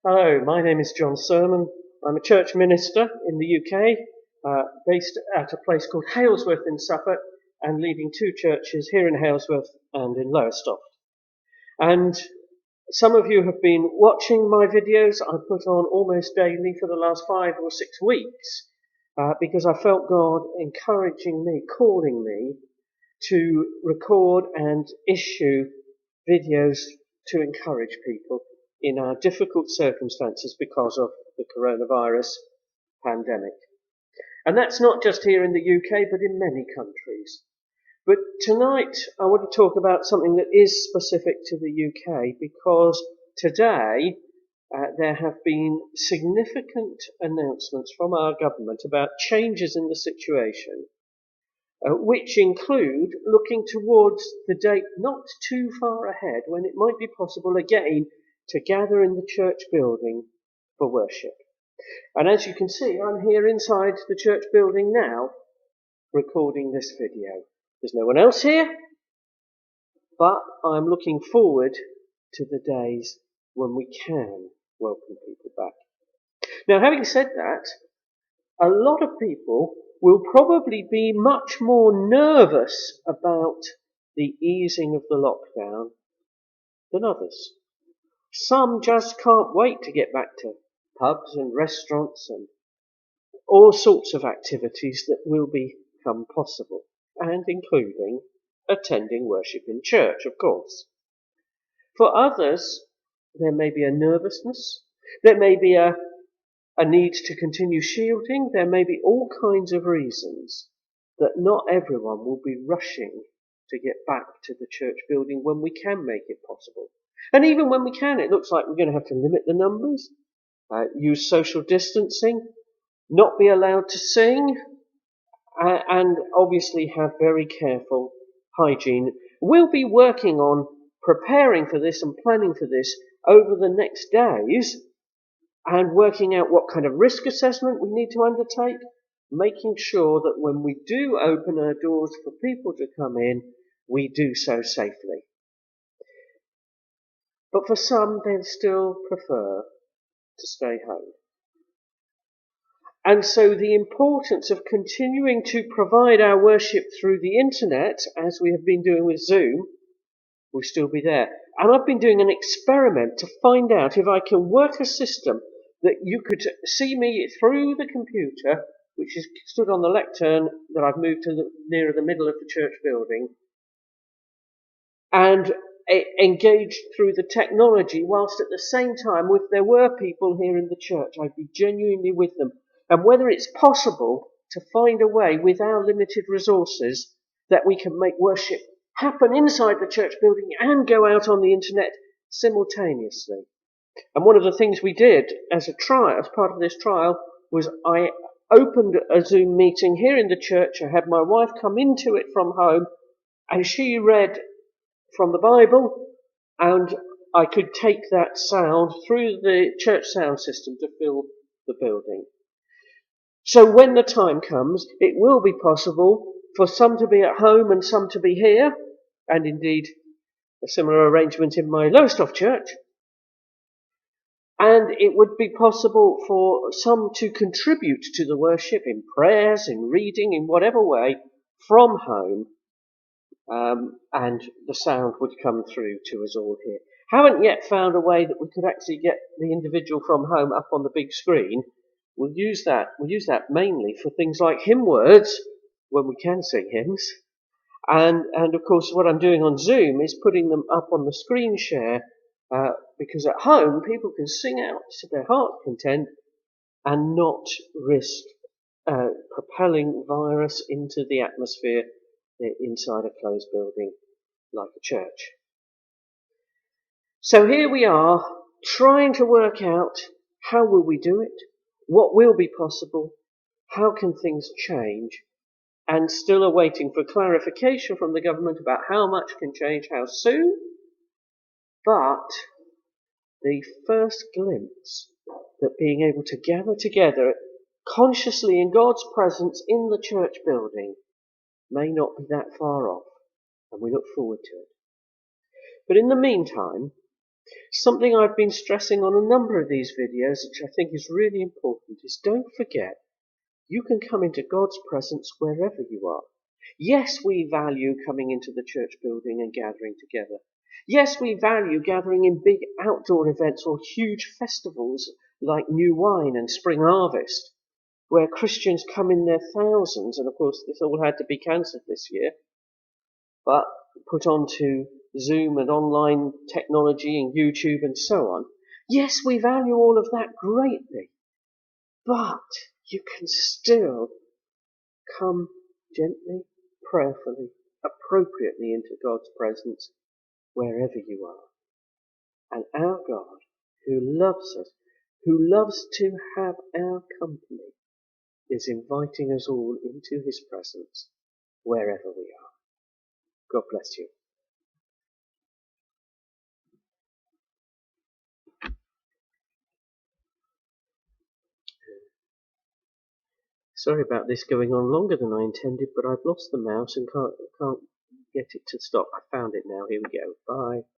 Hello, my name is Jon Sermon. I'm a church minister in the UK, based at a place called Halesworth in Suffolk, and leading two churches here in Halesworth and in Lowestoft. And some of you have been watching my videos I put on almost daily for the last 5 or 6 weeks, because I felt God encouraging me, calling me to record and issue videos to encourage people in our difficult circumstances because of the coronavirus pandemic. And that's not just here in the UK, but in many countries. But tonight I want to talk about something that is specific to the UK, because today there have been significant announcements from our government about changes in the situation, which include looking towards the date not too far ahead when it might be possible again to gather in the church building for worship. And as you can see, I'm here inside the church building now, recording this video. There's no one else here, but I'm looking forward to the days when we can welcome people back. Now, having said that, a lot of people will probably be much more nervous about the easing of the lockdown than others. Some just can't wait to get back to pubs and restaurants and all sorts of activities that will become possible, and including attending worship in church, of course. For others, there may be a nervousness, there may be a need to continue shielding, there may be all kinds of reasons that not everyone will be rushing to get back to the church building when we can make it possible. And even when we can, it looks like we're going to have to limit the numbers, use social distancing, not be allowed to sing, and obviously have very careful hygiene. We'll be working on preparing for this and planning for this over the next days, and working out what kind of risk assessment we need to undertake, making sure that when we do open our doors for people to come in, we do so safely. But for some, they'll still prefer to stay home. And so the importance of continuing to provide our worship through the internet, as we have been doing with Zoom, will still be there. And I've been doing an experiment to find out if I can work a system that you could see me through the computer, which is stood on the lectern that I've moved to nearer the middle of the church building, and engaged through the technology, whilst at the same time, if there were people here in the church, I'd be genuinely with them. And whether it's possible to find a way with our limited resources that we can make worship happen inside the church building and go out on the internet simultaneously. And one of the things we did as part of this trial, was I opened a Zoom meeting here in the church. I had my wife come into it from home, and she read from the Bible, and I could take that sound through the church sound system to fill the building. So when the time comes, it will be possible for some to be at home and some to be here, and indeed a similar arrangement in my Lowestoft church. And it would be possible for some to contribute to the worship in prayers, in reading, in whatever way, from home, and the sound would come through to us all here. Haven't yet found a way that we could actually get the individual from home up on the big screen. We'll use that mainly for things like hymn words, when we can sing hymns. And of course what I'm doing on Zoom is putting them up on the screen share, because at home people can sing out to their heart's content and not risk propelling virus into the atmosphere inside a closed building like a church. So here we are, trying to work out how will we do it, what will be possible, how can things change, and still awaiting for clarification from the government about how much can change, how soon. But the first glimpse that being able to gather together consciously in God's presence in the church building may not be that far off, and we look forward to it. But in the meantime, Something I've been stressing on a number of these videos, which I think is really important, is don't forget you can come into God's presence wherever you are. Yes, we value coming into the church building and gathering together. Yes, we value gathering in big outdoor events or huge festivals like New Wine and Spring Harvest, where Christians come in their thousands, and of course this all had to be cancelled this year, but put onto Zoom and online technology and YouTube and so on. Yes, we value all of that greatly, but you can still come gently, prayerfully, appropriately into God's presence wherever you are. And our God, who loves us, who loves to have our company, is inviting us all into his presence wherever we are. God bless you. Sorry about this going on longer than I intended, but I've lost the mouse and can't get it to stop. I found it now. Here we go. Bye.